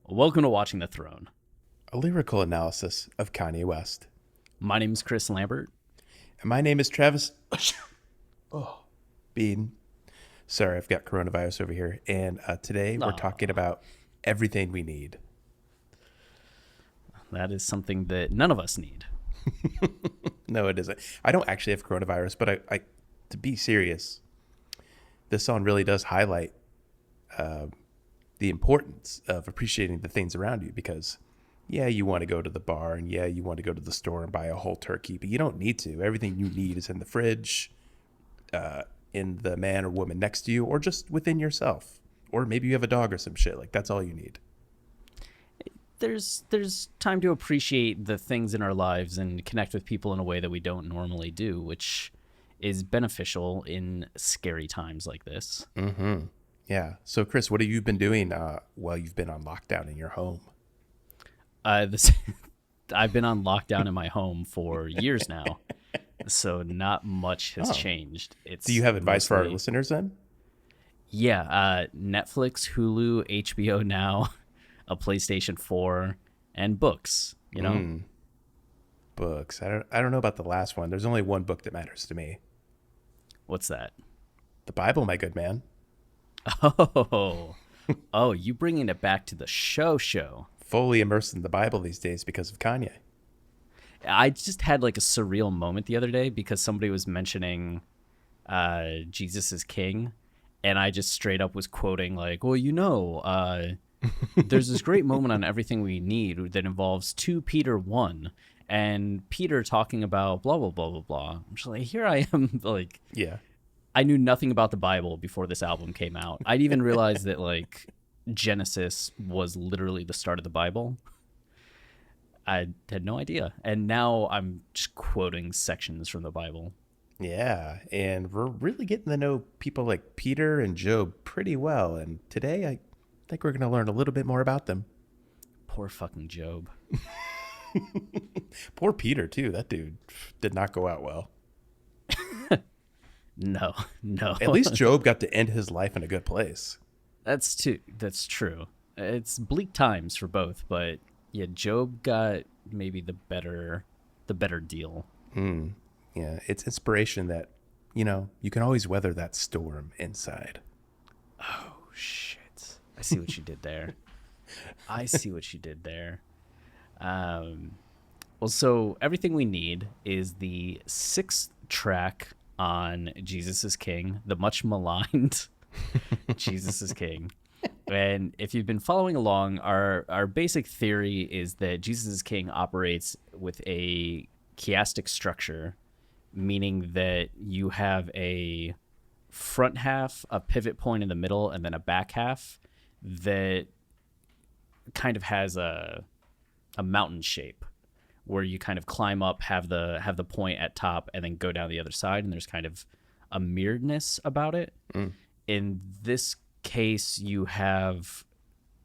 Welcome to Watching the Throne. A lyrical analysis of Kanye West. My name is Chris Lambert. And my name is Travis Bean. Sorry, I've got coronavirus over here. And today we're talking about everything we need. That is something that none of us need. No, it isn't. I don't actually have coronavirus, but I to be serious, this song really does highlight the importance of appreciating the things around you because, yeah, you want to go to the bar and yeah, you want to go to the store and buy a whole turkey, but you don't need to. Everything you need is in the fridge, in the man or woman next to you, or just within yourself. Or maybe you have a dog or some shit. Like, that's all you need. There's time to appreciate the things in our lives and connect with people in a way that we don't normally do, which is beneficial in scary times like this. Mm-hmm. Yeah. So, Chris, what have you been doing while you've been on lockdown in your home? I've been on lockdown in my home for years now, so not much has changed. Do you have advice for our mostly- listeners then? Yeah, Netflix, Hulu, HBO Now, a PlayStation 4, and books. You know, Books. I don't know about the last one. There's only one book that matters to me. What's that? The Bible, my good man. Oh, you bringing it back to the show. Fully immersed in the Bible these days because of Kanye. I just had like a surreal moment the other day because somebody was mentioning Jesus is king, and I just straight up was quoting like, well, there's this great moment on Everything We Need that involves 2 Peter 1 and Peter talking about blah, blah, blah, blah, blah. I'm just like, here I am. Like, Yeah. I knew nothing about the Bible before this album came out. I didn't even realize that like Genesis was literally the start of the Bible. I had no idea. And now I'm just quoting sections from the Bible. Yeah. And we're really getting to know people like Peter and Job pretty well. And today I think we're going to learn a little bit more about them. Poor fucking Job. Poor Peter, too. That dude did not go out well. No. At least Job got to end his life in a good place. That's true. It's bleak times for both, but yeah, Job got maybe the better deal. Yeah. It's inspiration that, you can always weather that storm inside. Oh shit. I see what you did there. Well, so Everything We Need is the 6th track on Jesus is King, the much maligned Jesus is King. And if you've been following along, our basic theory is that Jesus is King operates with a chiastic structure, meaning that you have a front half, a pivot point in the middle, and then a back half that kind of has a mountain shape where you kind of climb up, have the point at top, and then go down the other side, and there's kind of a mirroredness about it. In this case, you have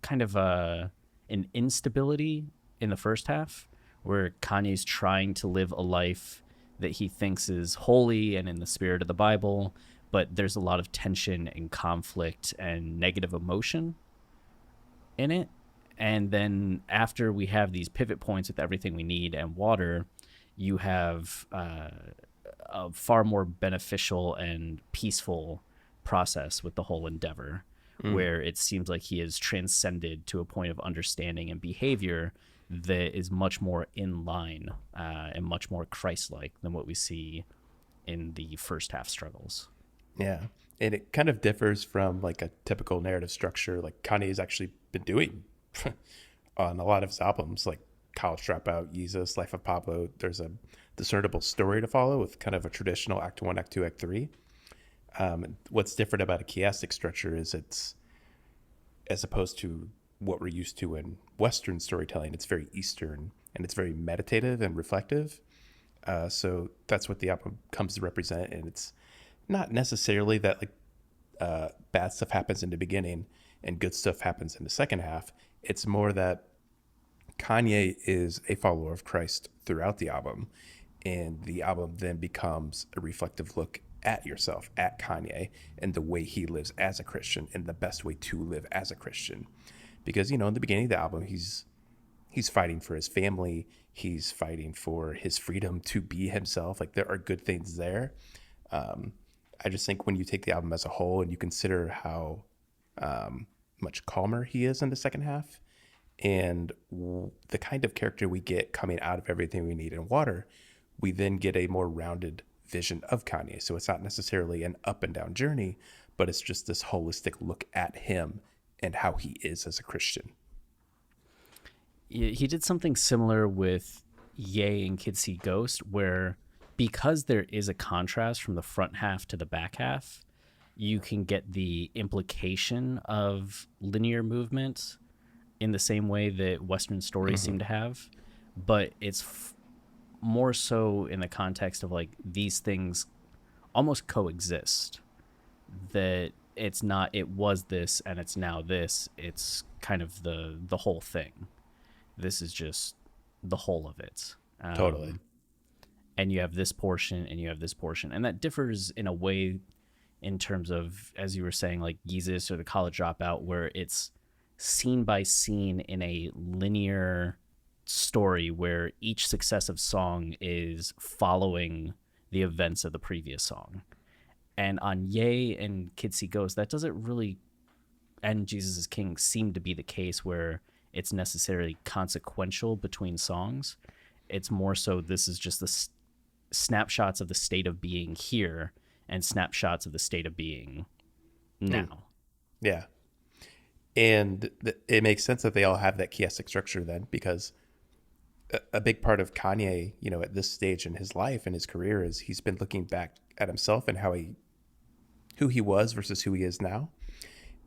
kind of an instability in the first half where Kanye's trying to live a life that he thinks is holy and in the spirit of the Bible, but there's a lot of tension and conflict and negative emotion in it. And then after we have these pivot points with Everything We Need and Water, you have a far more beneficial and peaceful process with the whole endeavor, where it seems like he is transcended to a point of understanding and behavior that is much more in line and much more Christ-like than what we see in the first half struggles. Yeah. And it kind of differs from like a typical narrative structure like Kanye's actually been doing on a lot of his albums, like College Dropout, Jesus, Life of Pablo. There's a discernible story to follow with kind of a traditional Act 1, Act 2, Act 3. What's different about a chiastic structure is it's, as opposed to what we're used to in Western storytelling, it's very Eastern and it's very meditative and reflective. So that's what the album comes to represent. And it's not necessarily that like bad stuff happens in the beginning and good stuff happens in the second half. It's more that Kanye is a follower of Christ throughout the album, and the album then becomes a reflective look at yourself, at Kanye, and the way he lives as a Christian, and the best way to live as a Christian. because in the beginning of the album he's fighting for his family, he's fighting for his freedom to be himself. Like there are good things there. um, I just think when you take the album as a whole and you consider how much calmer he is in the second half, and the kind of character we get coming out of Everything We Need in Water, we then get a more rounded vision of Kanye. So it's not necessarily an up and down journey, but it's just this holistic look at him and how he is as a Christian. He did something similar with Ye and Kids See Ghost, where because there is a contrast from the front half to the back half, you can get the implication of linear movement in the same way that Western stories seem to have, but it's more so in the context of like these things almost coexist. That it's not, it was this and it's now this. It's kind of the whole thing. This is just the whole of it. Totally. And you have this portion and you have this portion, and that differs in a way in terms of, as you were saying, like Yeezus or the College Dropout, where it's scene by scene in a linear story where each successive song is following the events of the previous song. And on Ye and Kids See Ghost, that doesn't really, and Jesus is King, seem to be the case where it's necessarily consequential between songs. It's more so this is just the snapshots of the state of being here and snapshots of the state of being now. Yeah. And it makes sense that they all have that chiastic structure then, because a big part of Kanye, at this stage in his life and his career, is he's been looking back at himself and who he was versus who he is now.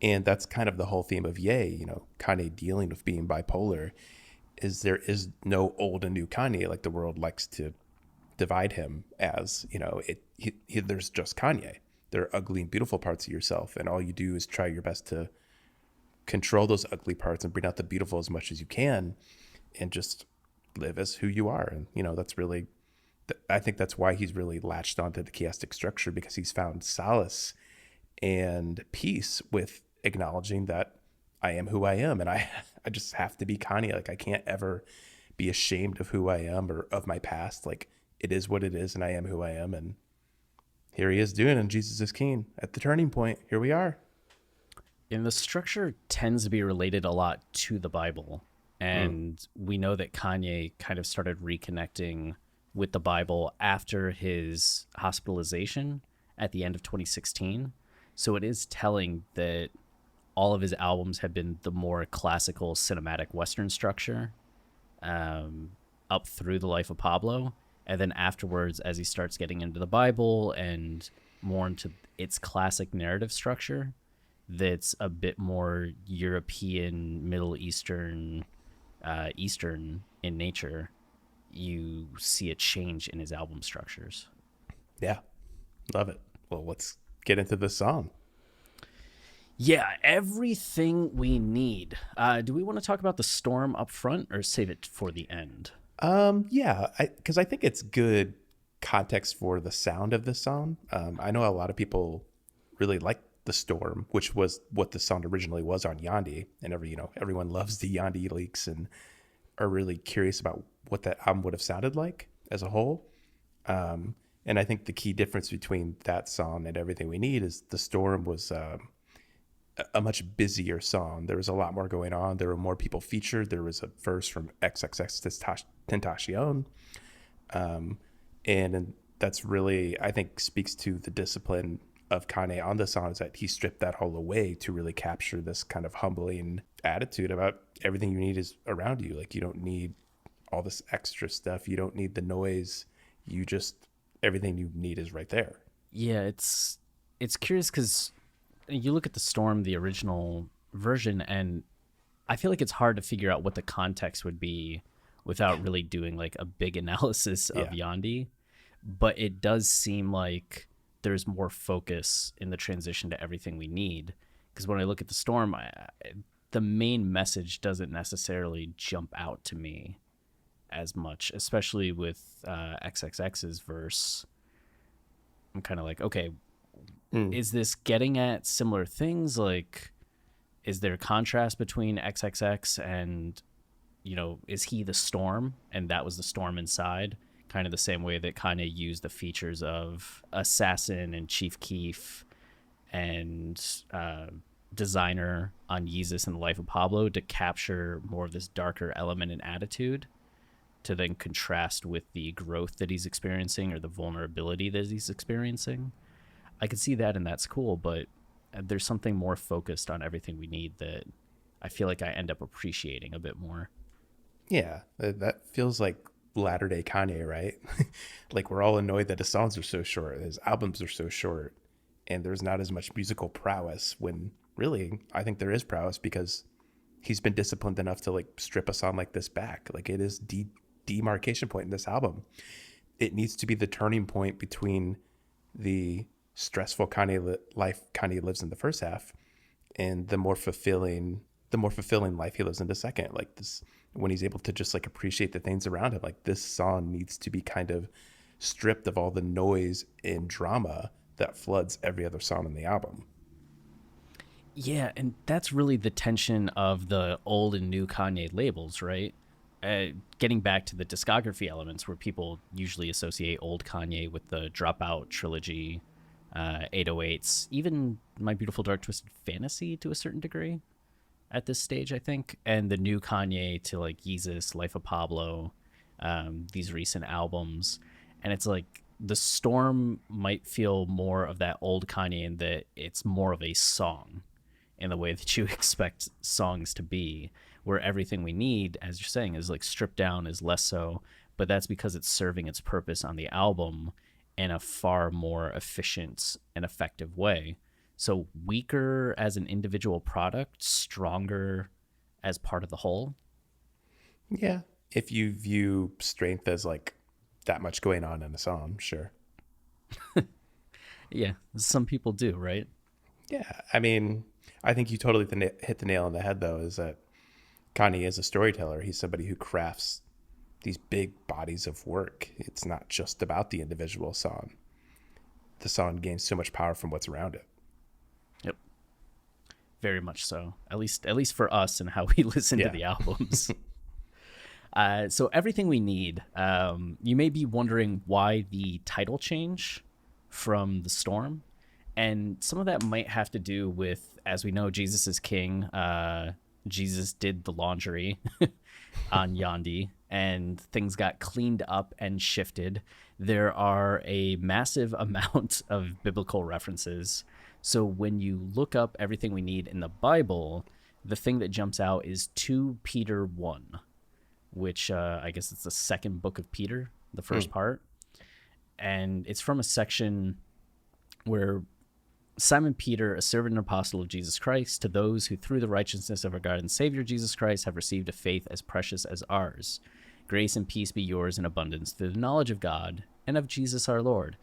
And that's kind of the whole theme of Ye, Kanye dealing with being bipolar, is there is no old and new Kanye like the world likes to divide him as. There's just Kanye. There are ugly and beautiful parts of yourself, and all you do is try your best to control those ugly parts and bring out the beautiful as much as you can, and just live as who you are. And that's really, I think that's why he's really latched onto the chiastic structure, because he's found solace and peace with acknowledging that I am who I am, and I just have to be Kanye. Like I can't ever be ashamed of who I am or of my past. Like it is what it is, and I am who I am. And here he is doing, and Jesus is King at the turning point. Here we are. And the structure tends to be related a lot to the Bible. And we know that Kanye kind of started reconnecting with the Bible after his hospitalization at the end of 2016. So it is telling that all of his albums have been the more classical cinematic Western structure up through the life of Pablo. And then afterwards, as he starts getting into the Bible and more into its classic narrative structure, that's a bit more European, Middle Eastern, Eastern in nature, you see a change in his album structures. Yeah, love it. Well, let's get into the song. Yeah, Everything We Need. Do we want to talk about the storm up front or save it for the end? Yeah, because I think it's good context for the sound of the song. I know a lot of people really like the storm, which was what the song originally was on Yandhi, and everyone loves the Yandhi leaks and are really curious about what that album would have sounded like as a whole. And I think the key difference between that song and Everything We Need is the storm was a much busier song. There was a lot more going on. There were more people featured. There was a verse from XXX Tentacion. And that's really, I think, speaks to the discipline of Kanye on the song, is that he stripped that whole away to really capture this kind of humbling attitude about everything you need is around you. Like you don't need all this extra stuff. You don't need the noise. Everything you need is right there. Yeah, it's curious because you look at the storm, the original version, and I feel like it's hard to figure out what the context would be without really doing like a big analysis of Yandhi. But it does seem like there's more focus in the transition to Everything We Need, because when I look at the storm, the main message doesn't necessarily jump out to me as much, especially with XXX's verse. I'm kind of like, okay, is this getting at similar things? Like, is there a contrast between XXX and, is he the storm and that was the storm inside? Kind of the same way that Kanye used the features of Assassin and Chief Keef and Designer on Yeezus and the Life of Pablo to capture more of this darker element and attitude to then contrast with the growth that he's experiencing or the vulnerability that he's experiencing. I could see that, and that's cool, but there's something more focused on everything we need that I feel like I end up appreciating a bit more. Yeah, that feels like latter day Kanye, right? Like we're all annoyed that his songs are so short, his albums are so short, and there's not as much musical prowess when really I think there is prowess because he's been disciplined enough to like strip a song like this back. Like it is demarcation point in this album. It needs to be the turning point between the stressful life Kanye lives in the first half and the more fulfilling life he lives in the second. Like this, when he's able to just like appreciate the things around him, like this song needs to be kind of stripped of all the noise and drama that floods every other song in the album. Yeah, and that's really the tension of the old and new Kanye labels, right? Getting back to the discography elements where people usually associate old Kanye with the Dropout trilogy, 808s, even My Beautiful Dark Twisted Fantasy to a certain degree at this stage, I think, and the new Kanye to like Yeezus, Life of Pablo, these recent albums. And it's like the Storm might feel more of that old Kanye in that it's more of a song in the way that you expect songs to be, where everything we need, as you're saying, is like stripped down, is less so, but that's because it's serving its purpose on the album in a far more efficient and effective way. So weaker as an individual product, stronger as part of the whole. Yeah. If you view strength as like that much going on in a song, sure. Yeah, some people do, right? Yeah. I mean, I think you totally hit the nail on the head, though, is that Kanye is a storyteller. He's somebody who crafts these big bodies of work. It's not just about the individual song. The song gains so much power from what's around it. Yep. Very much so. At least for us and how we listen to the albums. So Everything We Need. You may be wondering why the title change from The Storm. And some of that might have to do with, as we know, Jesus is King. Jesus did the laundry on Yandi, and things got cleaned up and shifted. There are a massive amount of biblical references. So when you look up Everything We Need in the Bible, the thing that jumps out is 2 Peter 1, which I guess it's the second book of Peter, the first part. And it's from a section where Simon Peter, a servant and apostle of Jesus Christ, to those who through the righteousness of our God and Savior Jesus Christ have received a faith as precious as ours. Grace and peace be yours in abundance through the knowledge of God and of Jesus our Lord.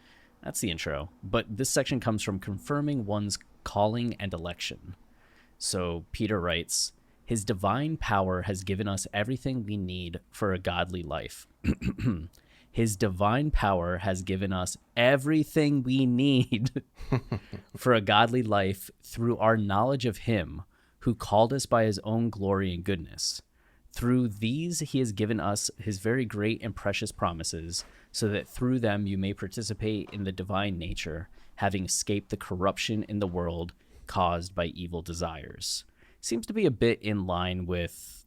That's the intro. But this section comes from confirming one's calling and election. So Peter writes, His divine power has given us everything we need for a godly life. His divine power has given us everything we need for a godly life through our knowledge of Him who called us by His own glory and goodness. Through these He has given us His very great and precious promises, so that through them you may participate in the divine nature, having escaped the corruption in the world caused by evil desires. Seems to be a bit in line with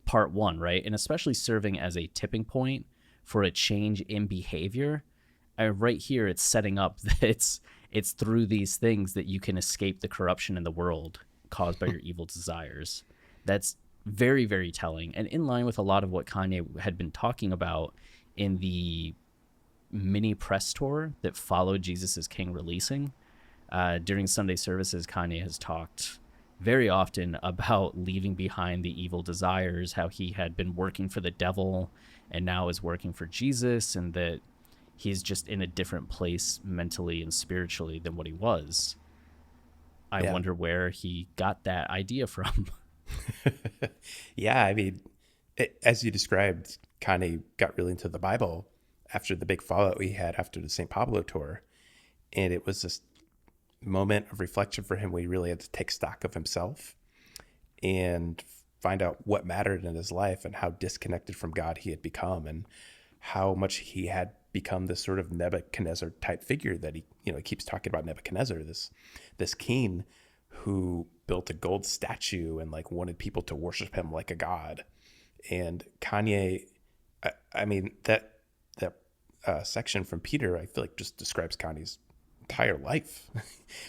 part 1, right? And especially serving as a tipping point for a change in behavior. Right here, it's setting up that it's through these things that you can escape the corruption in the world caused by your evil desires. That's very, very telling, and in line with a lot of what Kanye had been talking about in the mini press tour that followed Jesus is King releasing. During Sunday services, Kanye has talked very often about leaving behind the evil desires, how he had been working for the devil and now is working for Jesus, and that he's just in a different place mentally and spiritually than what he was. I wonder where he got that idea from. Yeah, I mean, as you described, Kanye got really into the Bible after the big fallout we had after the St. Pablo tour. And it was just moment of reflection for him where he really had to take stock of himself and find out what mattered in his life and how disconnected from God he had become, and how much he had become this sort of Nebuchadnezzar type figure that he keeps talking about. Nebuchadnezzar, this king who built a gold statue and like wanted people to worship him like a god. And Kanye, I mean, that section from Peter, I feel like just describes Kanye's entire life.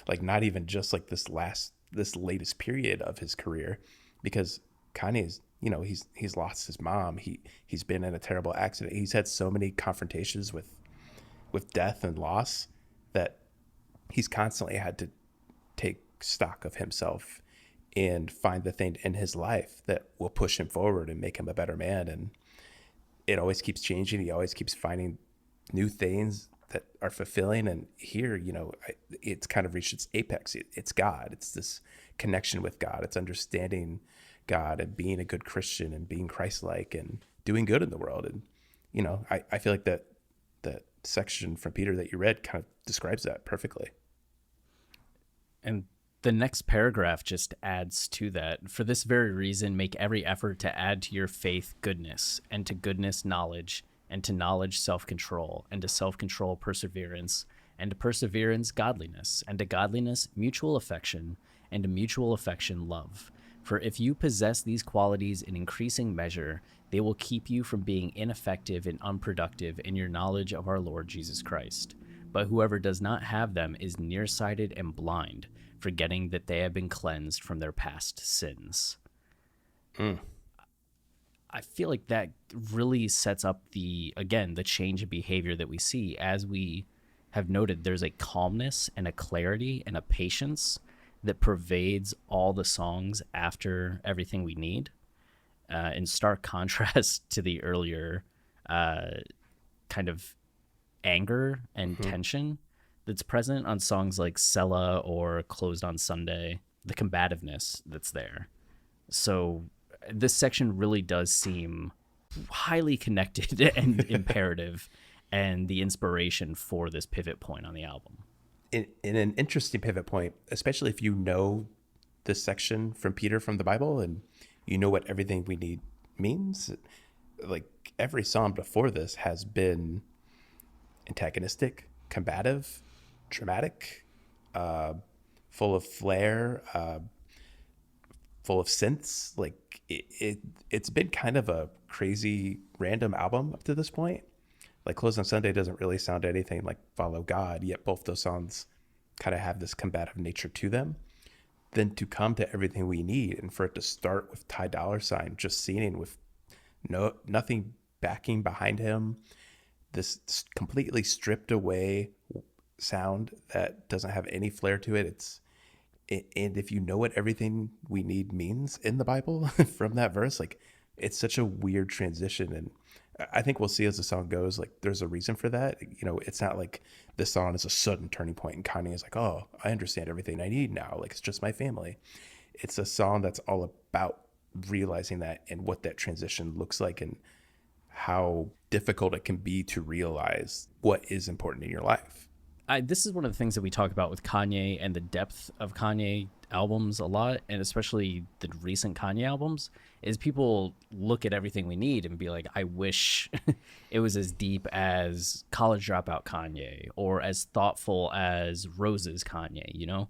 Like not even just like this latest period of his career, because Kanye's, he's lost his mom. He's been in a terrible accident. He's had so many confrontations with death and loss that he's constantly had to take stock of himself and find the thing in his life that will push him forward and make him a better man. And it always keeps changing. He always keeps finding new things that are fulfilling. And here, it's kind of reached its apex. It's God. It's this connection with God. It's understanding God and being a good Christian and being Christ-like and doing good in the world. And, I feel like that section from Peter that you read kind of describes that perfectly. And the next paragraph just adds to that. For this very reason, make every effort to add to your faith goodness, and to goodness knowledge, and to knowledge self-control, and to self-control perseverance, and to perseverance godliness, and to godliness mutual affection, and to mutual affection love. For if you possess these qualities in increasing measure, they will keep you from being ineffective and unproductive in your knowledge of our Lord Jesus Christ. But whoever does not have them is nearsighted and blind, forgetting that they have been cleansed from their past sins. I feel like that really sets up the change in behavior that we see. As we have noted, there's a calmness and a clarity and a patience that pervades all the songs after Everything We Need, in stark contrast to the earlier kind of anger and tension that's present on songs like Sella or Closed on Sunday, the combativeness that's there. So this section really does seem highly connected and imperative, and the inspiration for this pivot point on the album. In an interesting pivot point, especially if you know this section from Peter from the Bible and you know what Everything We Need means. Like every psalm before this has been antagonistic, combative, dramatic, full of flair, full of synths. Like it's been kind of a crazy random album up to this point. Like Closed on Sunday doesn't really sound anything like Follow God, yet both those songs kind of have this combative nature to them. Then to come to Everything We Need, and for it to start with Ty Dolla $ign just singing with nothing backing behind him, this completely stripped away sound that doesn't have any flair to it. And if you know what Everything We Need means in the Bible from that verse, like it's such a weird transition. And I think we'll see as the song goes, like there's a reason for that. It's not like this song is a sudden turning point and Kanye is like, oh, I understand everything I need now. Like it's just my family. It's a song that's all about realizing that and what that transition looks like and how difficult it can be to realize what is important in your life. This is one of the things that we talk about with Kanye and the depth of Kanye albums a lot, and especially the recent Kanye albums, is people look at Everything We Need and be like, I wish it was as deep as College Dropout Kanye or as thoughtful as Rose's Kanye,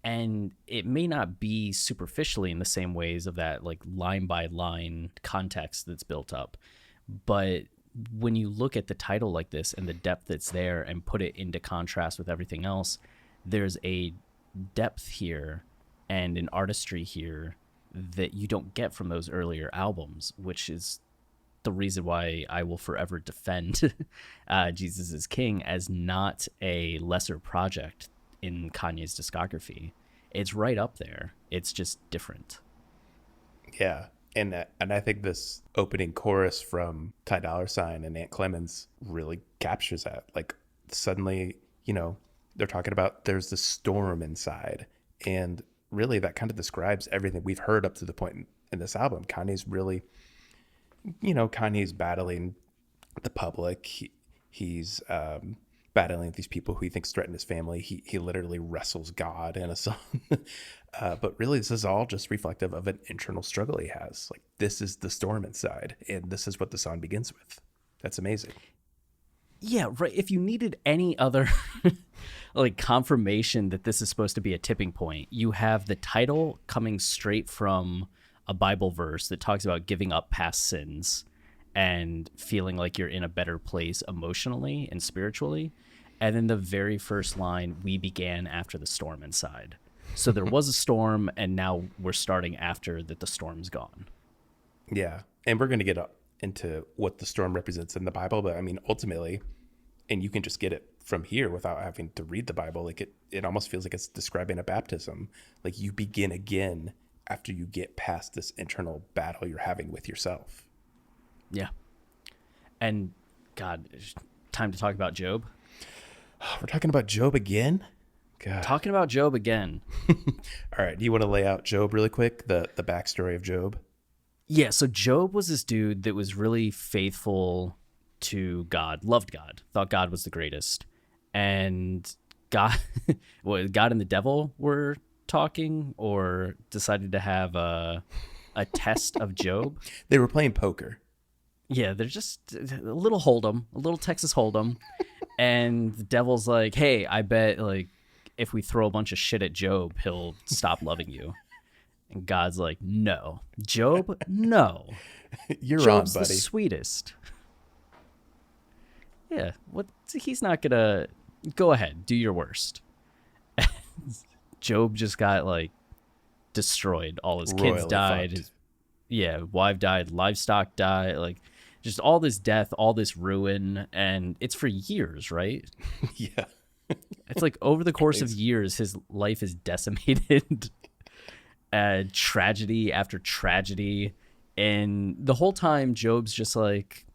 And it may not be superficially in the same ways of that like line by line context that's built up, but when you look at the title like this and the depth that's there and put it into contrast with everything else, there's a depth here and an artistry here that you don't get from those earlier albums, which is the reason why I will forever defend Jesus is King as not a lesser project in Kanye's discography. It's right up there. It's just different. Yeah. And I think this opening chorus from Ty Dolla $ign and Ant Clemens really captures that. Like suddenly, they're talking about there's this storm inside. And really that kind of describes everything we've heard up to the point in this album. Kanye's battling the public. He's battling with these people who he thinks threaten his family. He literally wrestles God in a song. But really, this is all just reflective of an internal struggle he has. Like, this is the storm inside, and this is what the song begins with. That's amazing. Yeah, right. If you needed any other like confirmation that this is supposed to be a tipping point, you have the title coming straight from a Bible verse that talks about giving up past sins and feeling like you're in a better place emotionally and spiritually. And then the very first line, we began after the storm inside. So there was a storm, and now we're starting after that the storm's gone. Yeah. And we're going to get into what the storm represents in the Bible, but I mean, ultimately, and you can just get it from here without having to read the Bible. Like it almost feels like it's describing a baptism. Like you begin again after you get past this internal battle you're having with yourself. Yeah. And God, time to talk about Job. We're talking about Job again? God. Talking about Job again. All right. Do you want to lay out Job really quick? The backstory of Job? Yeah, so Job was this dude that was really faithful to God, loved God, thought God was the greatest. And God, God and the devil were talking, or decided to have a test of Job. They were playing poker. Yeah, they're just a little Hold'em, a little Texas Hold'em. And the devil's like, hey, I bet like if we throw a bunch of shit at Job, he'll stop loving you. And God's like, no. Job, no. You're Job's on, buddy. The sweetest. Yeah, what? He's not gonna. Go ahead, do your worst. Job just got like destroyed. All his kids Royally died. fucked. Wife died. Livestock died. Like just all this death, all this ruin, and it's for years, right? Yeah. It's like over the course of years, his life is decimated. Tragedy after tragedy, and the whole time Job's just like,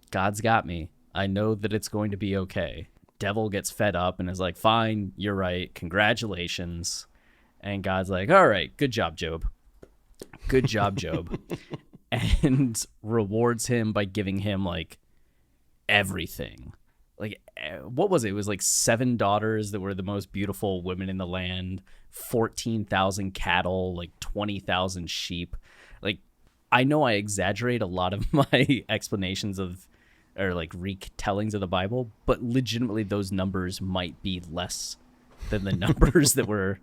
God's got me. I know that it's going to be okay. Devil gets fed up and is like, fine, you're right, congratulations. And God's like, all right, good job, Job. Good job, Job. And rewards him by giving him like everything. Like, what was it? It was like 7 daughters that were the most beautiful women in the land, 14,000 cattle, like 20,000 sheep. Like, I know I exaggerate a lot of my explanations of, or like retellings of the Bible, but legitimately those numbers might be less than the numbers that were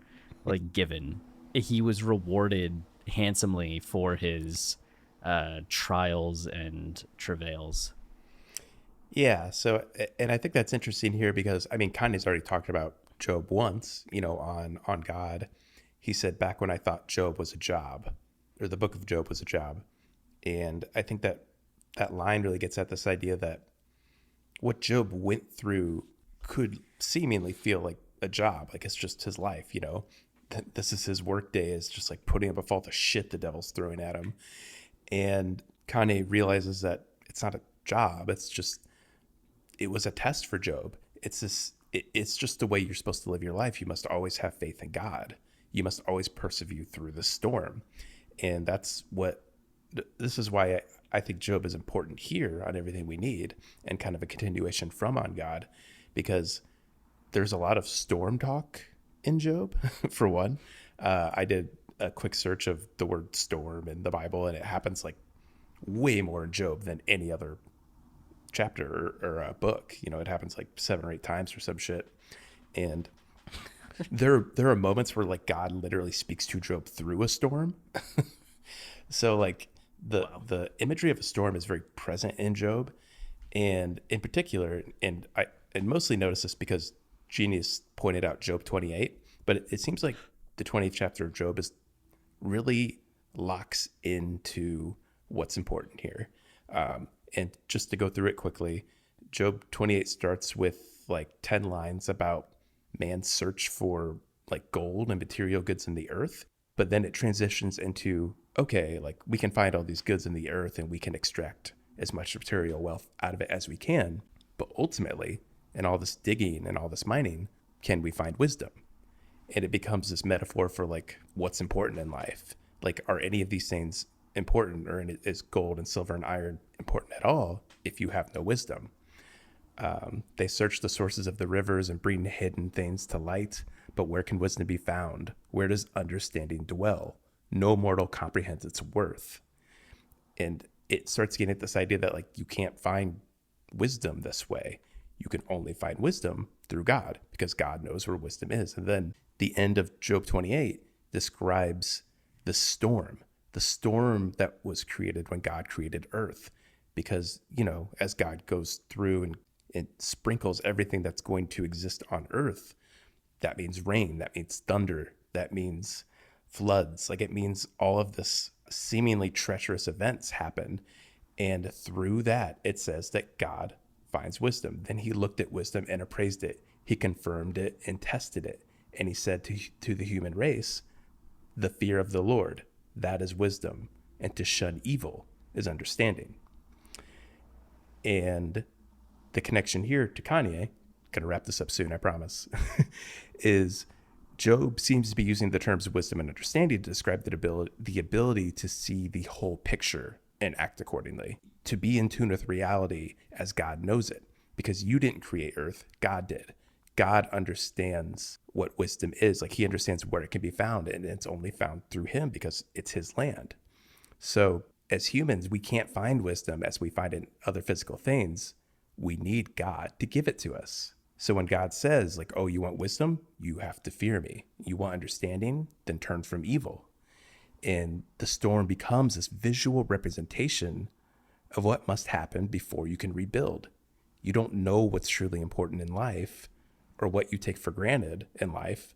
like given. He was rewarded handsomely for his trials and travails. Yeah. So, and I think that's interesting here because, I mean, Kanye's already talked about Job once, on God. He said, back when I thought Job was a job, or the book of Job was a job. And I think that line really gets at this idea that what Job went through could seemingly feel like a job. Like it's just his life, this is his work day, is just like putting up with all the shit the devil's throwing at him. And Kanye realizes that it's not a job. It was a test for Job. It's just the way you're supposed to live your life. You must always have faith in God. You must always persevere through the storm. And this is why I think Job is important here on Everything We Need, and kind of a continuation from On God, because there's a lot of storm talk in Job, for one. I did a quick search of the word storm in the Bible, and it happens like way more in Job than any other chapter or book. It happens like 7 or 8 times or some shit. And there are moments where like God literally speaks to Job through a storm. So like the imagery of a storm is very present in Job, and in particular, and I mostly notice this because Genius pointed out Job 28, but it seems like the 20th chapter of Job is really locks into what's important here. And just to go through it quickly, Job 28 starts with like 10 lines about man's search for like gold and material goods in the earth. But then it transitions into, okay, like we can find all these goods in the earth and we can extract as much material wealth out of it as we can. But ultimately, in all this digging and all this mining, can we find wisdom? And it becomes this metaphor for like what's important in life. Like, are any of these things important, or is gold and silver and iron important at all if you have no wisdom? They search the sources of the rivers and bring hidden things to light. But where can wisdom be found? Where does understanding dwell? No mortal comprehends its worth. And it starts getting at this idea that like you can't find wisdom this way. You can only find wisdom through God because God knows where wisdom is. And then the end of Job 28 describes the storm that was created when God created earth. Because, you know, as God goes through and it sprinkles everything that's going to exist on earth, that means rain, that means thunder, that means floods. Like it means all of this seemingly treacherous events happen. And through that, it says that God finds wisdom. Then he looked at wisdom and appraised it. He confirmed it and tested it. And he said to the human race, the fear of the Lord, that is wisdom. And to shun evil is understanding. And the connection here to Kanye, gonna wrap this up soon, I promise, is Job seems to be using the terms wisdom and understanding to describe the ability to see the whole picture and act accordingly, to be in tune with reality as God knows it. Because you didn't create earth, God did. God understands what wisdom is. Like he understands where it can be found, and it's only found through him because it's his land. So as humans, we can't find wisdom as we find in other physical things. We need God to give it to us. So when God says like, oh, you want wisdom? You have to fear me. You want understanding? Then turn from evil. And the storm becomes this visual representation of what must happen before you can rebuild. You don't know what's truly important in life or what you take for granted in life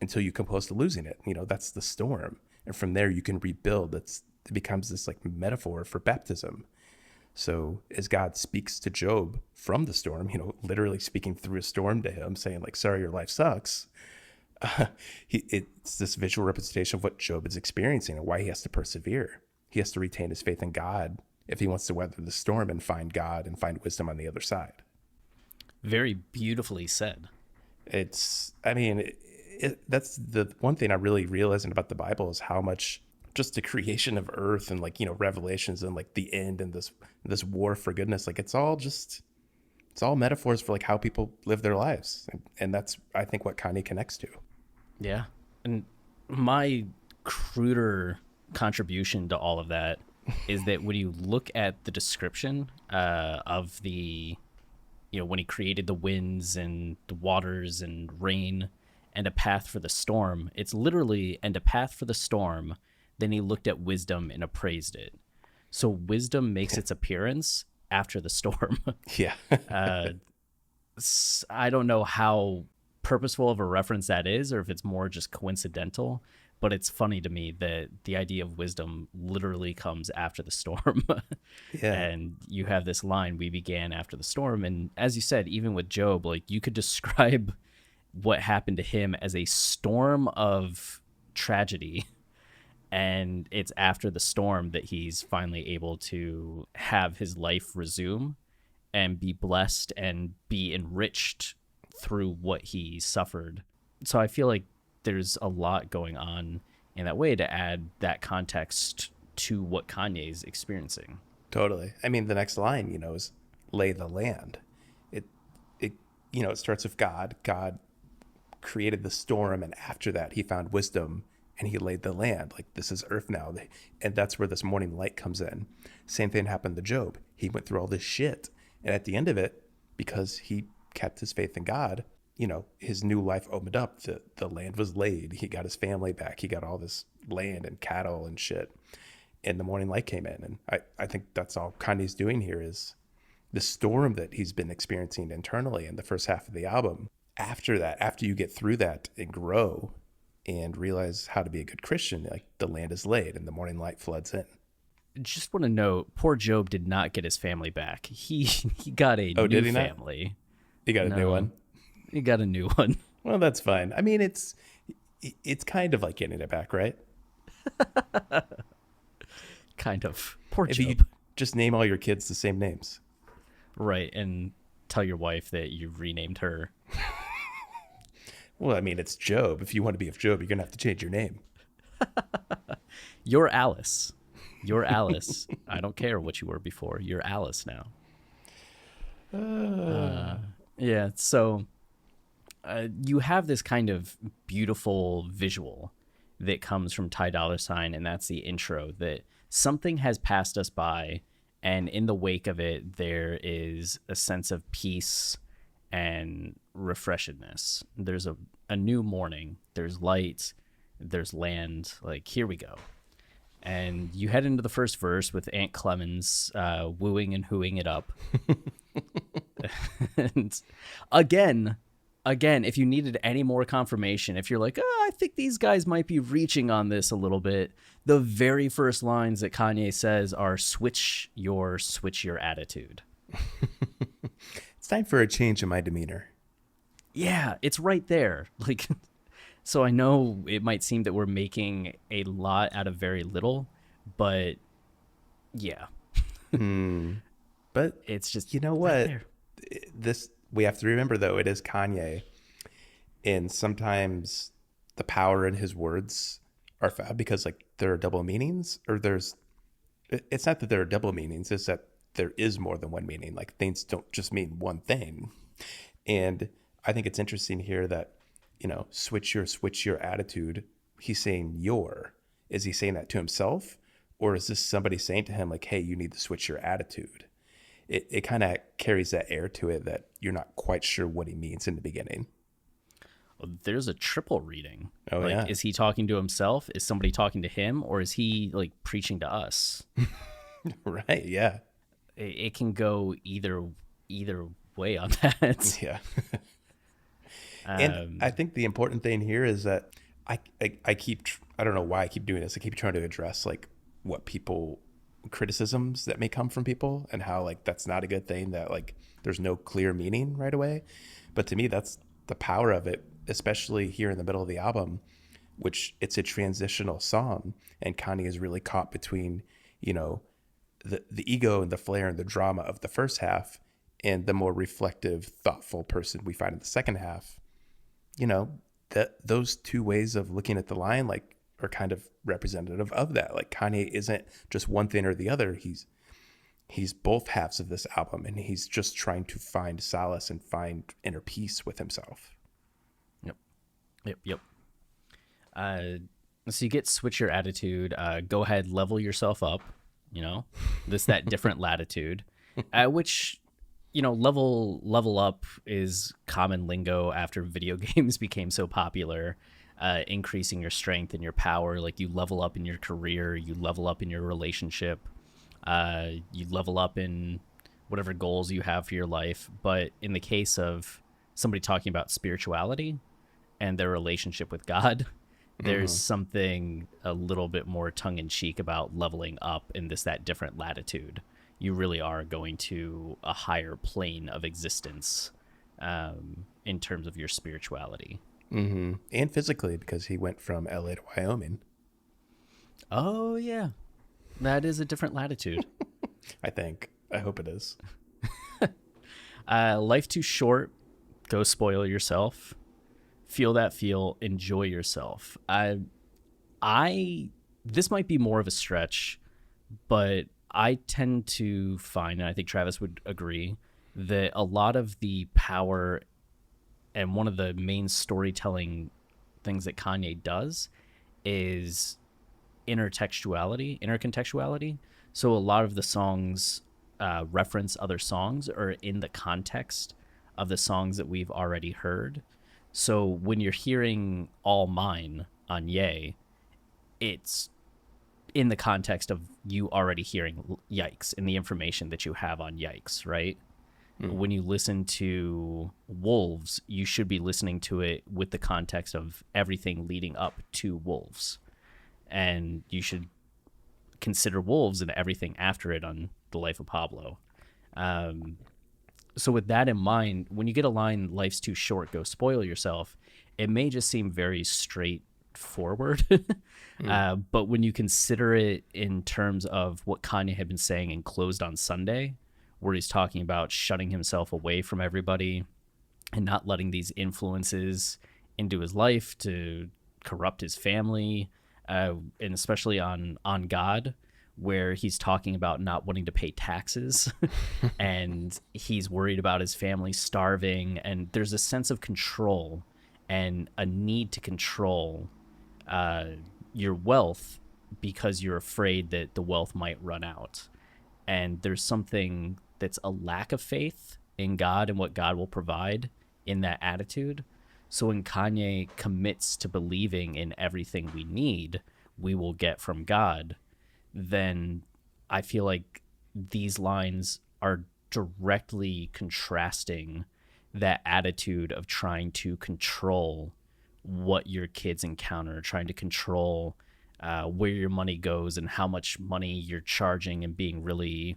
until you come close to losing it. You know, that's the storm. And from there you can rebuild. It becomes this like metaphor for baptism. So as God speaks to Job from the storm, you know, literally speaking through a storm to him, saying like, sorry, your life sucks. It's this visual representation of what Job is experiencing and why he has to persevere. He has to retain his faith in God if he wants to weather the storm and find God and find wisdom on the other side. Very beautifully said. That's the one thing I really realizing about the Bible is how much just the creation of earth and like, you know, revelations and like the end and this war for goodness, like it's all metaphors for like how people live their lives. And that's, I think, what Kanye connects to. Yeah. And my cruder contribution to all of that is that when you look at the description of the, you know, when he created the winds and the waters and rain and a path for the storm, it's literally, and a path for the storm. Then he looked at wisdom and appraised it. So wisdom makes its appearance after the storm. Yeah. I don't know how purposeful of a reference that is, or if it's more just coincidental, but it's funny to me that the idea of wisdom literally comes after the storm. Yeah. And you have this line, we began after the storm. And as you said, even with Job, like you could describe what happened to him as a storm of tragedy. And it's after the storm that he's finally able to have his life resume and be blessed and be enriched through what he suffered. So I feel like there's a lot going on in that way to add that context to what Kanye's experiencing. Totally. I mean, the next line, you know, is lay the land. It you know, it starts with God. God created the storm, and after that he found wisdom and he laid the land. Like, this is earth now. And that's where this morning light comes in. Same thing happened to Job. He went through all this shit. And at the end of it, because he kept his faith in God, you know, his new life opened up. The land was laid. He got his family back. He got all this land and cattle and shit. And the morning light came in. And I think that's all Kanye's doing here is the storm that he's been experiencing internally in the first half of the album. After that, after you get through that and grow and realize how to be a good Christian, like the land is laid and the morning light floods in. Just want to note, poor Job did not get his family back. He got a new family. He got a new one? He got a new one. Well, that's fine. I mean, it's kind of like getting it back, right? Kind of. Poor If Job. you just name all your kids the same names. Right, and tell your wife that you renamed her. Well, I mean, it's Job. If you want to be of Job, you're going to have to change your name. You're Alice. You're Alice. I don't care what you were before. You're Alice now. Uh, Yeah, so you have this kind of beautiful visual that comes from Ty Dolla Sign, and that's the intro that something has passed us by, and in the wake of it, there is a sense of peace and refreshedness. There's a new morning, there's light, there's land. Like, here we go. And you head into the first verse with Aunt Clemens wooing and hooing it up. And again, if you needed any more confirmation, if you're like, oh, I think these guys might be reaching on this a little bit, the very first lines that Kanye says are switch your attitude. it's time for a change in my demeanor. Yeah, it's right there. Like, so I know it might seem that we're making a lot out of very little, but yeah, But it's just you know right what? there. This we have to remember though, it is Kanye, and sometimes the power in his words are found because like there are double meanings, or it's not that there are double meanings, it's that there is more than one meaning. Like things don't just mean one thing. And I think it's interesting here that, switch your attitude. He's saying is he saying that to himself, or is this somebody saying to him like, hey, you need to switch your attitude? It kind of carries that air to it that you're not quite sure what he means in the beginning. Well, there's a triple reading. Oh, like, yeah. Is he talking to himself? Is somebody talking to him? Or is he like preaching to us? Right. Yeah. It can go either way on that. Yeah. And I think the important thing here is that I don't know why I keep doing this. I keep trying to address like what criticisms that may come from people, and how like that's not a good thing, that like there's no clear meaning right away. But to me, that's the power of it, especially here in the middle of the album, which it's a transitional song, and Kanye is really caught between, the ego and the flair and the drama of the first half, and the more reflective, thoughtful person we find in the second half. That those two ways of looking at the line like are kind of representative of that. Like Kanye isn't just one thing or the other. He's both halves of this album, and he's just trying to find solace and find inner peace with himself. Yep. So you get switch your attitude. Go ahead, level yourself up. That different latitude, which level up is common lingo after video games became so popular. Increasing your strength and your power, like you level up in your career, you level up in your relationship, you level up in whatever goals you have for your life. But in the case of somebody talking about spirituality and their relationship with God, there's something a little bit more tongue-in-cheek about leveling up in that different latitude. You really are going to a higher plane of existence in terms of your spirituality. Mm-hmm. And physically, because he went from LA to Wyoming. Oh, yeah. That is a different latitude. I hope it is. Life too short. Go spoil yourself. Feel that feel. Enjoy yourself. This might be more of a stretch, but I tend to find, and I think Travis would agree, that a lot of the power and one of the main storytelling things that Kanye does is intercontextuality. So a lot of the songs reference other songs or in the context of the songs that we've already heard. So when you're hearing All Mine on Ye, it's in the context of you already hearing Yikes and the information that you have on Yikes, right? When you listen to Wolves, you should be listening to it with the context of everything leading up to Wolves. And you should consider Wolves and everything after it on The Life of Pablo. So with that in mind, when you get a line, life's too short, go spoil yourself, it may just seem very straightforward. But when you consider it in terms of what Kanye had been saying in Closed on Sunday, where he's talking about shutting himself away from everybody and not letting these influences into his life to corrupt his family, and especially on God, where he's talking about not wanting to pay taxes and he's worried about his family starving. And there's a sense of control and a need to control uh, your wealth because you're afraid that the wealth might run out. And there's something that's a lack of faith in God and what God will provide in that attitude. So when Kanye commits to believing in everything we need, we will get from God, then I feel like these lines are directly contrasting that attitude of trying to control what your kids encounter, trying to control where your money goes and how much money you're charging, and being really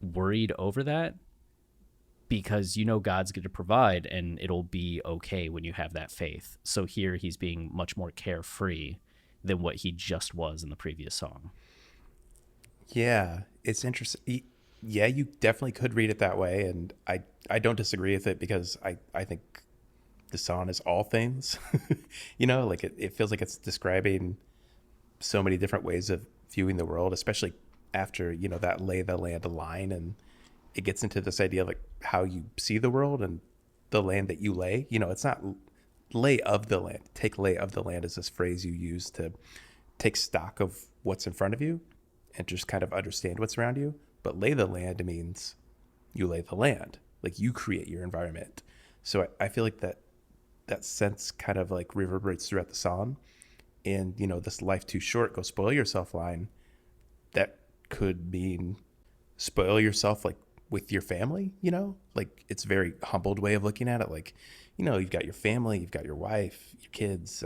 worried over that, because you know God's going to provide and it'll be okay when you have that faith. So here he's being much more carefree than what he just was in the previous song. Yeah, it's interesting. Yeah, you definitely could read it that way, and I don't disagree with it because I think the song is all things. Like it feels like it's describing so many different ways of viewing the world, especially after, that lay the land line, and it gets into this idea of like how you see the world and the land that you lay. It's not lay of the land. Take lay of the land is this phrase you use to take stock of what's in front of you and just kind of understand what's around you. But lay the land means you lay the land, like you create your environment. So I feel like that sense kind of like reverberates throughout the song. And, this life too short, go spoil yourself line, that could mean spoil yourself like with your family, like it's a very humbled way of looking at it. Like, you've got your family, you've got your wife, your kids,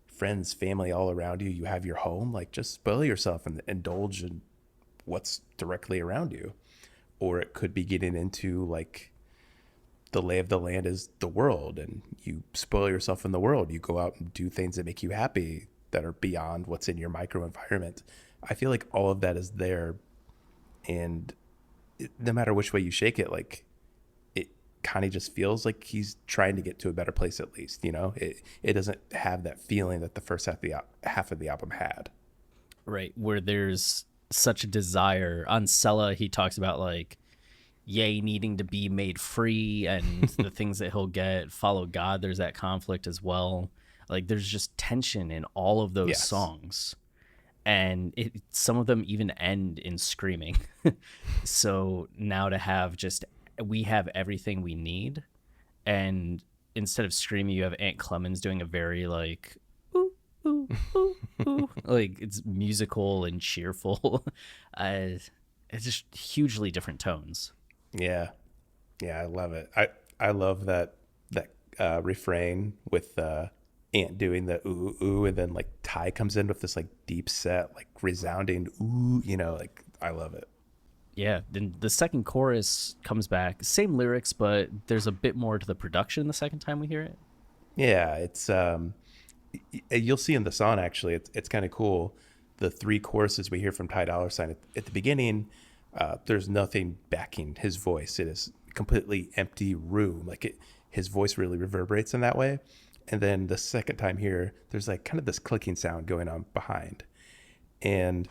friends, family all around you. You have your home, like just spoil yourself and indulge in what's directly around you. Or it could be getting into like the lay of the land is the world, and you spoil yourself in the world. You go out and do things that make you happy that are beyond what's in your micro environment. I feel like all of that is there, and no matter which way you shake it, like it kind of just feels like he's trying to get to a better place. At least, it doesn't have that feeling that the first half of the album had. Right, where there's such a desire. On Sella, he talks about like Ye needing to be made free and the things that he'll get. Follow God, there's that conflict as well. Like there's just tension in all of those Yes. songs, and some of them even end in screaming. So now to have just, we have everything we need, and instead of screaming, you have Aunt Clemens doing a very like ooh, ooh, ooh, ooh. Like it's musical and cheerful. It's just hugely different tones. Yeah. Yeah, I love it. I love that refrain with Ant doing the ooh ooh, and then like Ty comes in with this like deep set, like resounding ooh, like I love it. Yeah, then the second chorus comes back, same lyrics, but there's a bit more to the production the second time we hear it. Yeah, it's you'll see in the song actually, it's kind of cool. The three choruses we hear from Ty Dolla $ign at the beginning, there's nothing backing his voice. It is completely empty room. Like his voice really reverberates in that way. And then the second time here, there's like kind of this clicking sound going on behind. And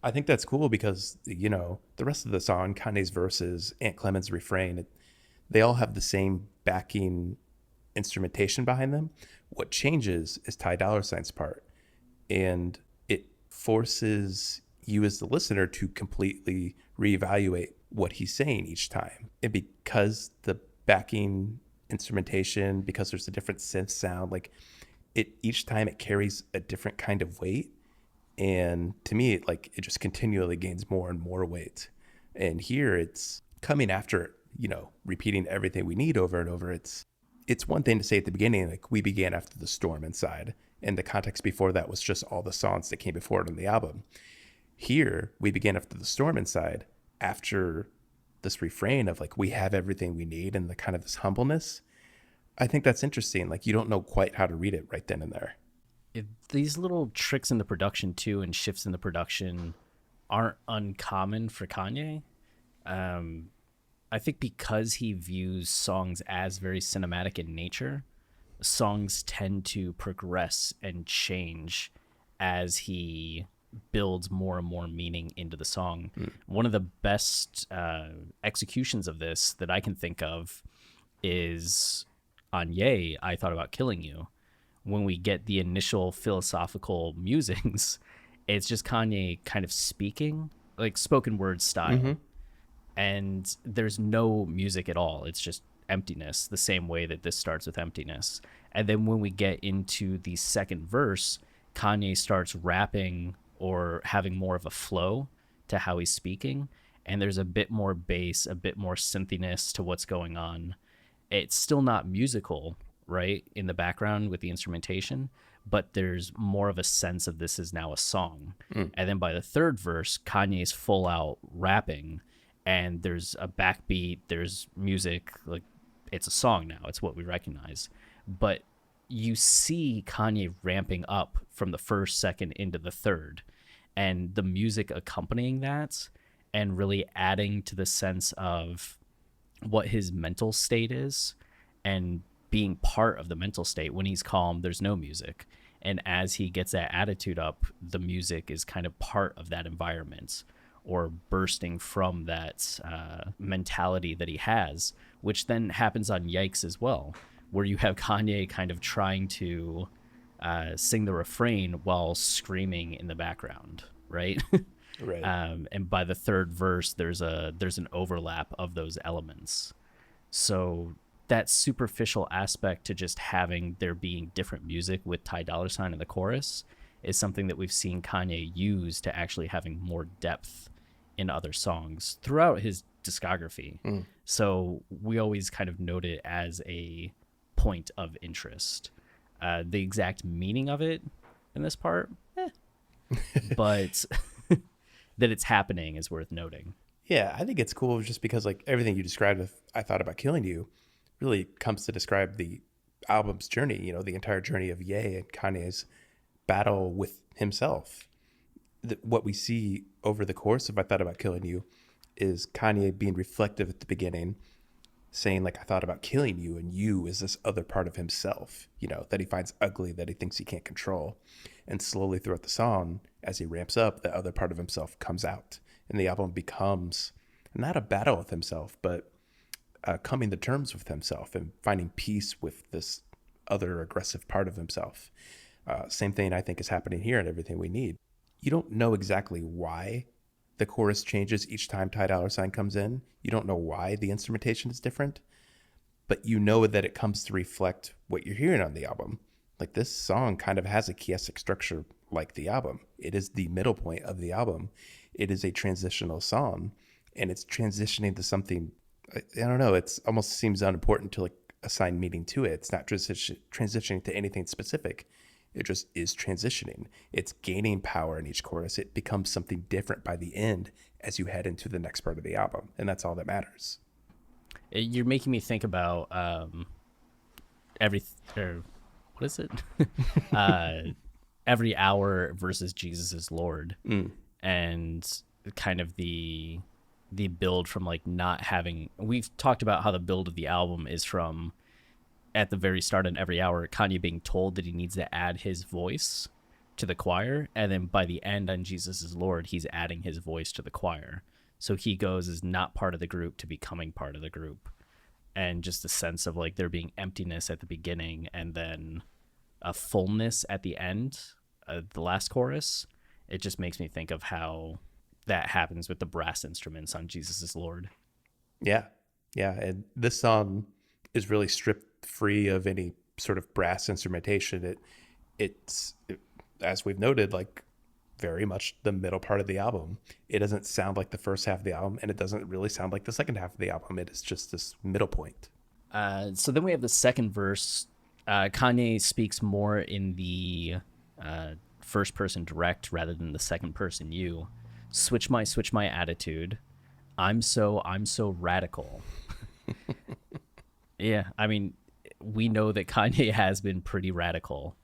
I think that's cool because, the rest of the song, Kanye's verses, Aunt Clemens' refrain, they all have the same backing instrumentation behind them. What changes is Ty Dolla $ign's part. And it forces you as the listener to completely reevaluate what he's saying each time. And because the backing instrumentation, because there's a different synth sound, like each time it carries a different kind of weight. And to me, it just continually gains more and more weight. And here it's coming after, repeating everything we need over and over. It's one thing to say at the beginning, like we began after the storm inside. And the context before that was just all the songs that came before it on the album. Here, we began after the storm inside, after this refrain of like, we have everything we need, and the kind of this humbleness. I think that's interesting. Like you don't know quite how to read it right then and there. These little tricks in the production too, and shifts in the production, aren't uncommon for Kanye. I think because he views songs as very cinematic in nature, songs tend to progress and change as he builds more and more meaning into the song. One of the best executions of this that I can think of is on Yay, I Thought About Killing You. When we get the initial philosophical musings, it's just Kanye kind of speaking, like spoken word style. And there's no music at all. It's just emptiness, the same way that this starts with emptiness. And then when we get into the second verse, Kanye starts rapping or having more of a flow to how he's speaking. And there's a bit more bass, a bit more synthiness to what's going on. It's still not musical, right, in the background with the instrumentation, but there's more of a sense of this is now a song. And then by the third verse, Kanye's full out rapping, and there's a backbeat, there's music, like it's a song now, it's what we recognize. But you see Kanye ramping up from the first, second into the third, and the music accompanying that and really adding to the sense of what his mental state is and being part of the mental state. When he's calm, there's no music. And as he gets that attitude up, the music is kind of part of that environment or bursting from that mentality that he has, which then happens on Yikes as well, where you have Kanye kind of trying to sing the refrain while screaming in the background, right? Right. And by the third verse, there's an overlap of those elements. So that superficial aspect to just having there being different music with Ty Dolla $ign in the chorus is something that we've seen Kanye use to actually having more depth in other songs throughout his discography. So we always kind of note it as a point of interest. The exact meaning of it in this part, but that it's happening is worth noting. Yeah, I think it's cool just because like everything you described with I Thought About Killing You really comes to describe the album's journey, you know, the entire journey of Ye and Kanye's battle with himself. What we see over the course of I Thought About Killing You is Kanye being reflective at the beginning, saying like, I thought about killing you, and you is this other part of himself, you know, that he finds ugly, that he thinks he can't control. And slowly throughout the song, as he ramps up, the other part of himself comes out. And the album becomes not a battle with himself, but coming to terms with himself and finding peace with this other aggressive part of himself. Same thing I think is happening here in Everything We Need. You don't know exactly why the chorus changes each time Ty Dolla $ign comes in. You don't know why the instrumentation is different, but you know that it comes to reflect what you're hearing on the album. Like this song kind of has a chiastic structure like the album. It is the middle point of the album. It is a transitional song, and it's transitioning to something, I don't know, it almost seems unimportant to like assign meaning to it. It's not transitioning to anything specific. It just is transitioning. It's gaining power in each chorus. It becomes something different by the end as you head into the next part of the album. And that's all that matters. You're making me think about what is it? Every Hour versus Jesus is Lord. And kind of the build from like not having, we've talked about how the build of the album is from at the very start in Every Hour, Kanye being told that he needs to add his voice to the choir. And then by the end on Jesus is Lord, he's adding his voice to the choir. So he goes as not part of the group to becoming part of the group. And just a sense of like there being emptiness at the beginning and then a fullness at the end, the last chorus. It just makes me think of how that happens with the brass instruments on Jesus is Lord. Yeah. Yeah. And this song is really stripped free of any sort of brass instrumentation. It's as we've noted, like very much the middle part of the album. It doesn't sound like the first half of the album, and it doesn't really sound like the second half of the album. It is just this middle point. So then we have the second verse. Kanye speaks more in the first person direct rather than the second person you. Switch my attitude. I'm so radical. Yeah, I mean, we know that Kanye has been pretty radical,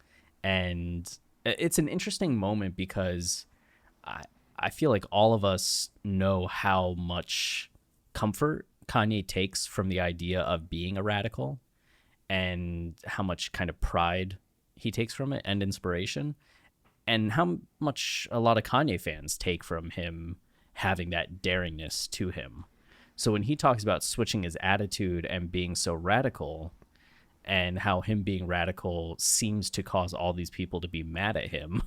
and it's an interesting moment because I feel like all of us know how much comfort Kanye takes from the idea of being a radical and how much kind of pride he takes from it and inspiration. and how much a lot of Kanye fans take from him having that daringness to him. So when he talks about switching his attitude and being so radical, and how him being radical seems to cause all these people to be mad at him,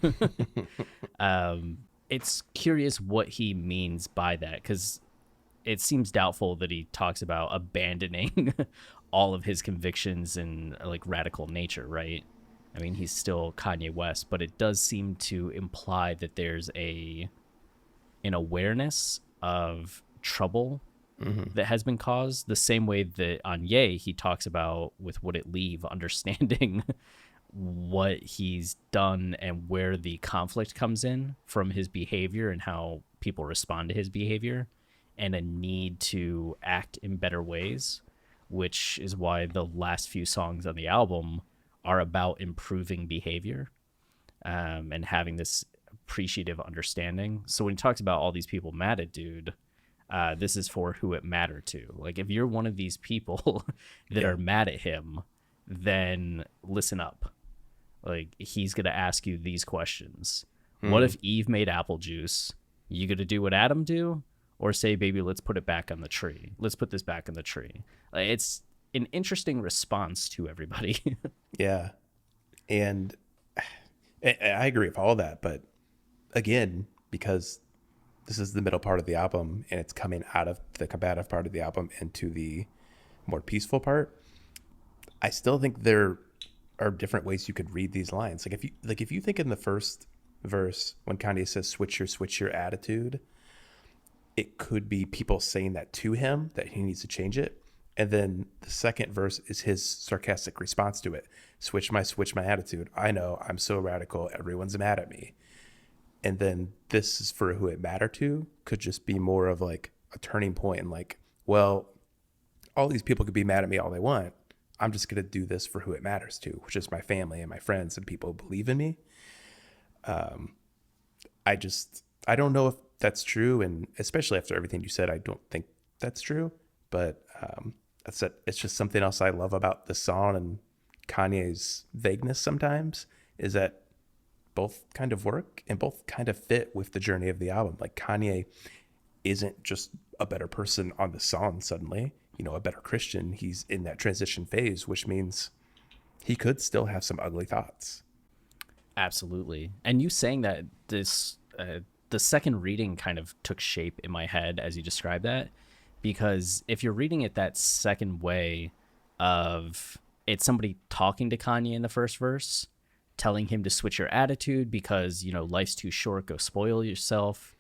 it's curious what he means by that, because it seems doubtful that he talks about abandoning all of his convictions and like radical nature, right? I mean, he's still Kanye West, but it does seem to imply that there's an awareness of trouble that has been caused, the same way that on Ye he talks about with Would It Leave, understanding what he's done and where the conflict comes in from his behavior and how people respond to his behavior, and a need to act in better ways, which is why the last few songs on the album are about improving behavior, and having this appreciative understanding. So when he talks about all these people mad at dude, this is for who it mattered to. Like, if you're one of these people that are mad at him, then listen up. Like, he's going to ask you these questions. What if Eve made apple juice? You going to do what Adam do? Or say, baby, let's put it back on the tree. Let's put this back on the tree. Like, it's an interesting response to everybody. Yeah. And I agree with all that. But again, because this is the middle part of the album and it's coming out of the combative part of the album into the more peaceful part, I still think there are different ways you could read these lines. If you think in the first verse when Kanye says switch your attitude, it could be people saying that to him, that he needs to change it. And then the second verse is his sarcastic response to it. Switch my attitude. I know, I'm so radical, everyone's mad at me. And then this is for who it mattered to could just be more of like a turning point, and like, well, all these people could be mad at me all they want. I'm just going to do this for who it matters to, which is my family and my friends and people who believe in me. I don't know if that's true. And especially after everything you said, I don't think that's true, but it's just something else I love about the song and Kanye's vagueness sometimes, is that both kind of work and both kind of fit with the journey of the album. Like, Kanye isn't just a better person on the song suddenly, a better Christian. He's in that transition phase, which means he could still have some ugly thoughts. Absolutely. And you saying that, this the second reading kind of took shape in my head as you described that, because if you're reading it that second way of it's somebody talking to Kanye in the first verse, telling him to switch your attitude because, life's too short, go spoil yourself.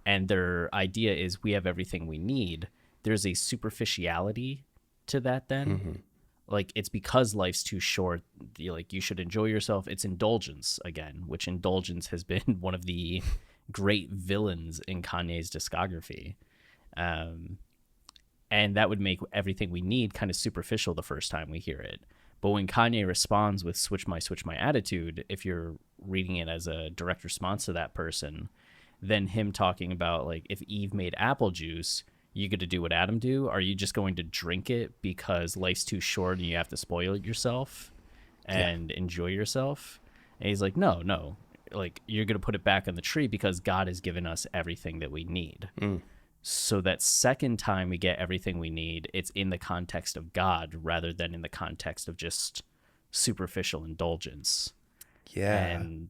And their idea is we have everything we need. There's a superficiality to that then. Like, it's because life's too short, you should enjoy yourself. It's indulgence again, which indulgence has been one of the great villains in Kanye's discography. And that would make everything we need kind of superficial the first time we hear it. But when Kanye responds with switch my attitude, if you're reading it as a direct response to that person, then him talking about, like, if Eve made apple juice, you get to do what Adam do? Are you just going to drink it because life's too short and you have to spoil yourself and enjoy yourself? And he's like, no. Like, you're going to put it back on the tree because God has given us everything that we need. So that second time we get everything we need, it's in the context of God rather than in the context of just superficial indulgence. Yeah. And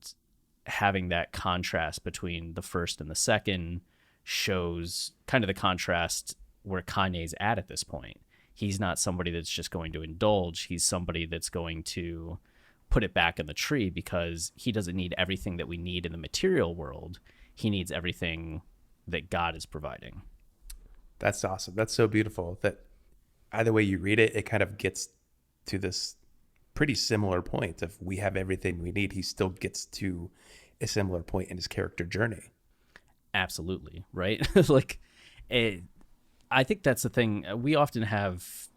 having that contrast between the first and the second shows kind of the contrast where Kanye's at this point. He's not somebody that's just going to indulge. He's somebody that's going to put it back in the tree because he doesn't need everything that we need in the material world. He needs everything that God is providing. That's awesome. That's so beautiful that either way you read it, it kind of gets to this pretty similar point of we have everything we need. He still gets to a similar point in his character journey. Absolutely. Right. I think that's the thing. We often have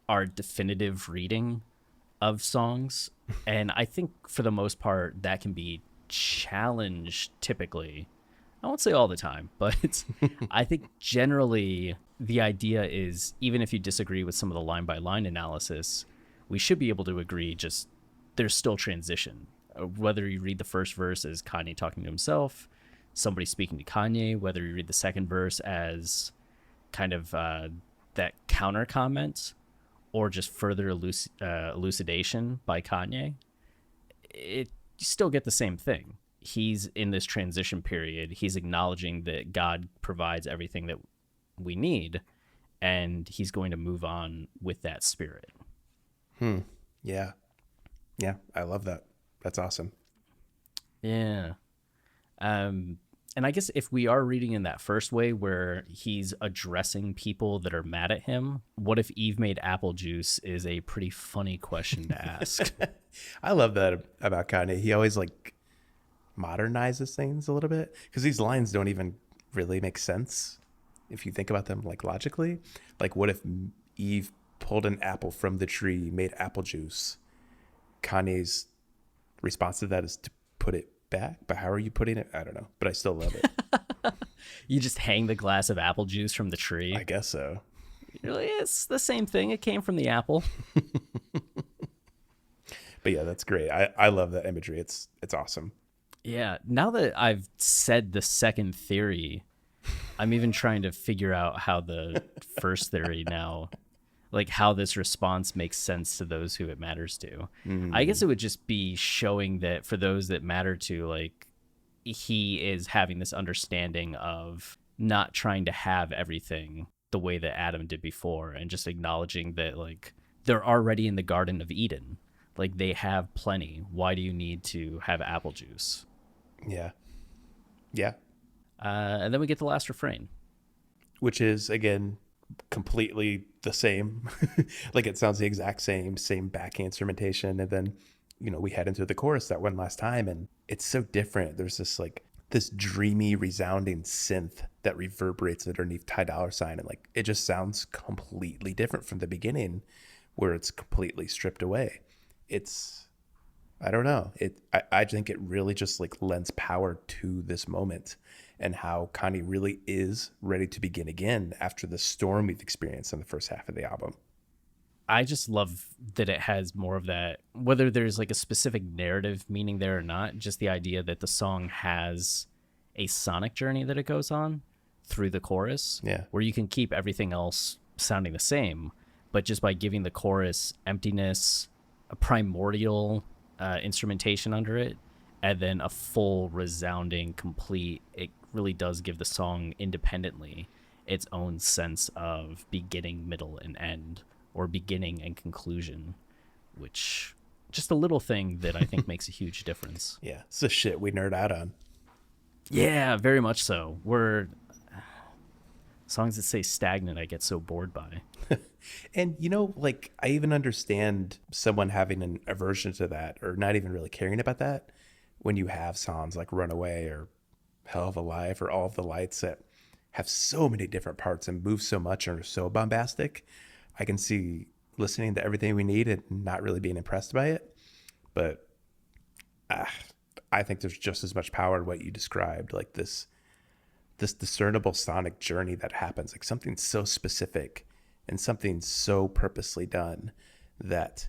our definitive reading of songs. And I think for the most part, that can be challenged typically. I won't say all the time, but I think generally the idea is, even if you disagree with some of the line by line analysis, we should be able to agree just there's still transition. Whether you read the first verse as Kanye talking to himself, somebody speaking to Kanye, whether you read the second verse as kind of that counter comment or just further elucidation by Kanye, you still get the same thing. He's in this transition period. He's acknowledging that God provides everything that we need, and he's going to move on with that spirit. Yeah. Yeah. I love that. That's awesome. Yeah. And I guess if we are reading in that first way where he's addressing people that are mad at him, what if Eve made apple juice is a pretty funny question to ask. I love that about Kanye. He always like modernizes things a little bit because these lines don't even really make sense if you think about them like logically. Like, what if Eve pulled an apple from the tree, made apple juice? Kanye's response to that is to put it back. But how are you putting it? I don't know, but I still love it. You just hang the glass of apple juice from the tree. I guess so. It's the same thing. It came from the apple. But yeah, that's great. I love that imagery. It's awesome. Yeah. Now that I've said the second theory, I'm even trying to figure out how the first theory now, like how this response makes sense to those who it matters to. I guess it would just be showing that for those that matter to, like, he is having this understanding of not trying to have everything the way that Adam did before, and just acknowledging that, like, they're already in the Garden of Eden. Like, they have plenty. Why do you need to have apple juice? Yeah. Yeah. And then we get the last refrain, which is, again, completely the same. Like, it sounds the exact same back instrumentation. And then, we head into the chorus that one last time, and it's so different. There's this dreamy, resounding synth that reverberates underneath Ty Dolla $ign. And like, it just sounds completely different from the beginning where it's completely stripped away. I don't know. I think it really just like lends power to this moment and how Kanye really is ready to begin again after the storm we've experienced in the first half of the album. I just love that it has more of that, whether there's like a specific narrative meaning there or not, just the idea that the song has a sonic journey that it goes on through the chorus, where you can keep everything else sounding the same, but just by giving the chorus emptiness, a primordial instrumentation under it, and then a full resounding complete, it really does give the song independently its own sense of beginning, middle, and end, or beginning and conclusion, which just a little thing that I think makes a huge difference. Yeah, it's the shit we nerd out on. Yeah, very much so. Songs that say stagnant, I get so bored by. And, like, I even understand someone having an aversion to that or not even really caring about that when you have songs like Runaway or Hell of a Life or All of the Lights that have so many different parts and move so much and are so bombastic. I can see listening to Everything We Need and not really being impressed by it. But I think there's just as much power in what you described, like this discernible sonic journey that happens, like something so specific and something so purposely done that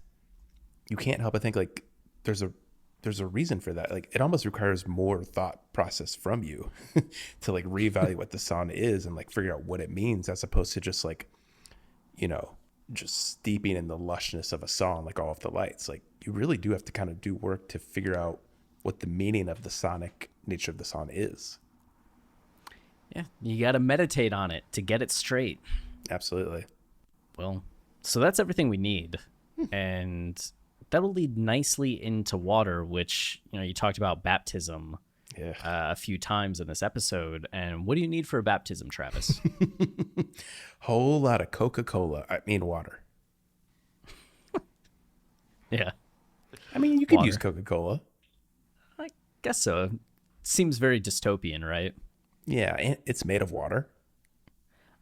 you can't help but think like there's a reason for that. Like, it almost requires more thought process from you to like reevaluate what the song is and like figure out what it means, as opposed to just like, just steeping in the lushness of a song like All of the Lights. Like, you really do have to kind of do work to figure out what the meaning of the sonic nature of the song is. Yeah, you got to meditate on it to get it straight. Absolutely. Well, so that's everything we need. And that'll lead nicely into water, which, you talked about baptism a few times in this episode. And what do you need for a baptism, Travis? Whole lot of Coca-Cola. I mean, water. Yeah. I mean, you could use Coca-Cola. I guess so. Seems very dystopian, right? Yeah, and it's made of water.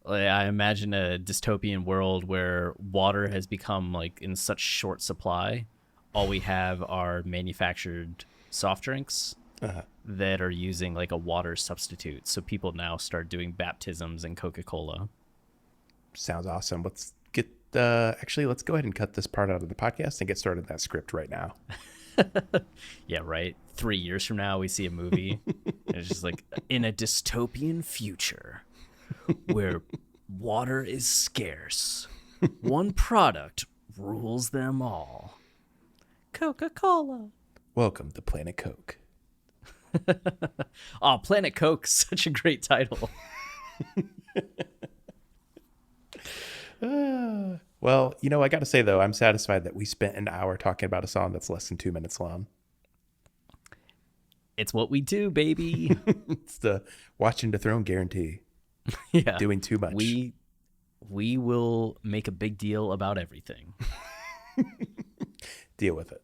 I imagine a dystopian world where water has become like in such short supply. All we have are manufactured soft drinks that are using like a water substitute. So people now start doing baptisms in Coca-Cola. Sounds awesome. Let's go ahead and cut this part out of the podcast and get started that script right now. Yeah, right. 3 years from now, we see a movie. And it's just like in a dystopian future where water is scarce. One product rules them all. Coca-Cola. Welcome to Planet Coke. Oh, Planet Coke, such a great title. Well, I got to say, though, I'm satisfied that we spent an hour talking about a song that's less than 2 minutes long. It's what we do, baby. It's the watching the throne guarantee. Yeah. Doing too much. We will make a big deal about everything. Deal with it.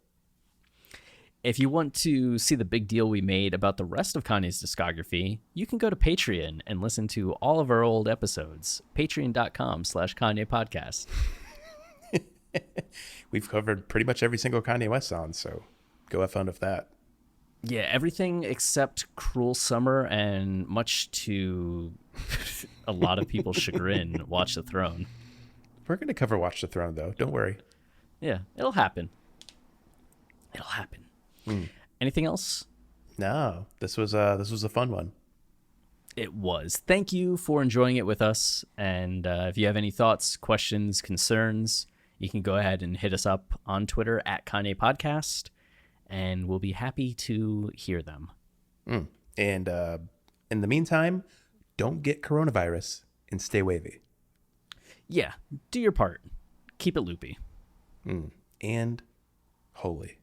If you want to see the big deal we made about the rest of Kanye's discography, you can go to Patreon and listen to all of our old episodes. Patreon.com/Kanye Podcast. We've covered pretty much every single Kanye West song, so go have fun with that. Yeah, everything except Cruel Summer and, much to a lot of people's chagrin, Watch the Throne. We're going to cover Watch the Throne, though. Don't worry. Yeah, it'll happen. It'll happen. Anything else? No, this was a fun one. It was. Thank you for enjoying it with us. And if you have any thoughts, questions, concerns, you can go ahead and hit us up on Twitter at Kanye Podcast, and we'll be happy to hear them. And in the meantime, don't get coronavirus and stay wavy. Yeah, do your part. Keep it loopy. And holy.